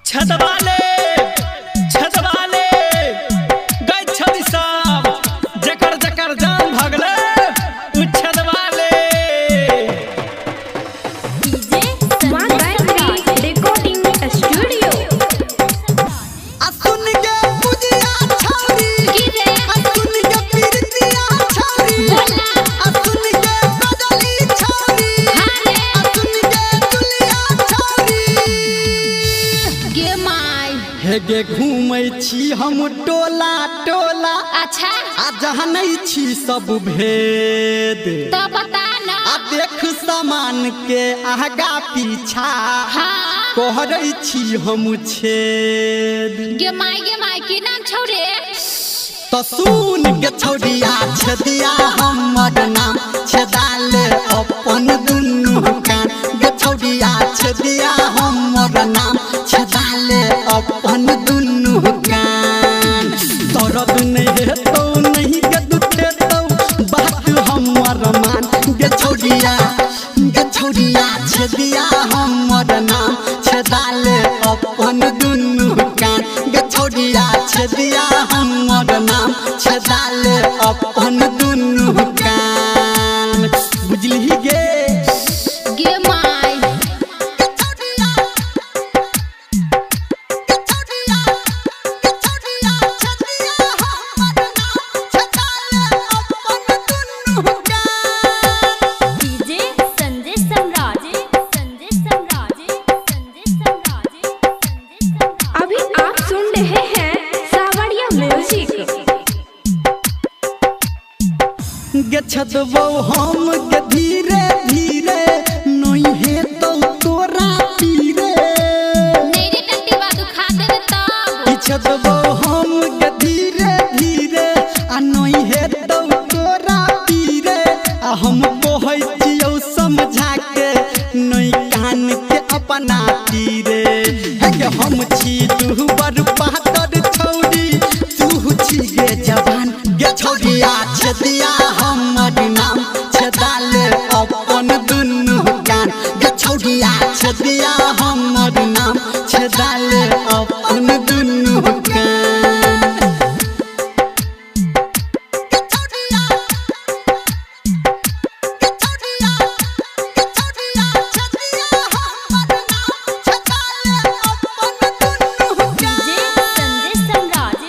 छदवाले गए छदी सब जकर जकर जान भगले उ छदवाले डीजे सनराइज रिकॉर्डिंग स्टूडियो। असुन के पुजिया छौरी गिरे असुन के पीरतिया छौरी असुन के बदली छौरी हारे असुन के दुलिया छौरी गे माय हे गे घूमै छी हम टोला टोला अच्छा आ जहनै छी सब भेद तो बता ना। आ देख सामान के आगा पीछा हाँ कोहरै छी हम छेद गे माय की नाम छौरे तो सुन के छौरिया छदिया हमर नाम छदाल अपन दुनु कान गे छौरिया छदिया हमर नाम छदाल अपन दुनु कान दर्द नहीं हेतौ नहीं के दुखेतौ बात हमर मान गे छौरिया छदिया हमर नाम छदाल अपन दुनु कान गे छौरिया छदिया हमर नाम छदाल अपन दुनु कान बुझली गे गे माय डीजे संजय सम्राट अभी आप सुन रहे हैं सावरिया म्यूजिक। गे छदबो हम के धीरे धीरे नहीं हेतौ तोरा पीरे मेरे टट्टी बात खा देवे तब छदबो हम के धीरे धीरे आ नहीं हेतौ तोरा पीरे आ हम कहै छियौ समझा के नहीं कान के अपना तीरे है के हम छी दुबर पातर छौरी तू छी गे जवान गे छौरिया छदिया हमर नाम छदाल अपन दुनु कान गे छौरिया छदिया हमर नाम छदाल अपन दुनु कान डीजे संजय सम्राट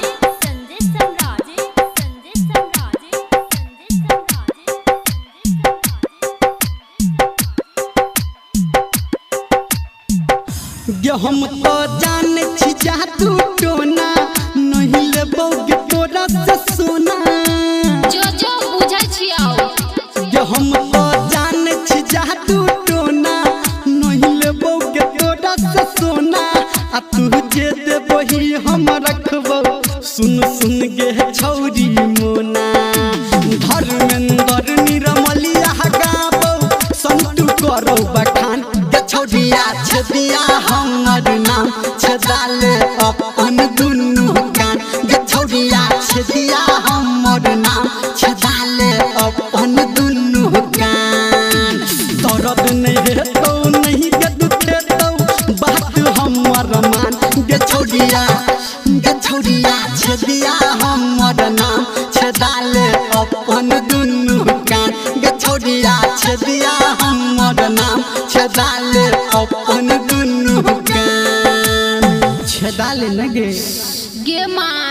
गे हम तो जान छी जा तू टोना नहीं लेबौ गे तोरा से सोना जो जो बुझै छियौ गे हम तो जान छी जा तू टोना नहीं लेबौ गे तोरा से सोना आ तू जे देबही हम रखबौ सुन सुन गे छौरी मोना धर्मेंद्र निरमलिया गाबौ संतु करो बखान गे छौरिया छदिया हमर नाम छदाल अपन दुनु कान गे छौरिया छदिया हमर नाम छदाल अपन दुनु कान दर्द नहीं हेतौ नहीं के दुखेतौ बात हमर मान गे छौरिया छदिया हमर नाम छदाल अपन दुनु कान गे छौरिया छदिया हमर नाम छदाल अपन दुनु कान छदाल न गे गे माय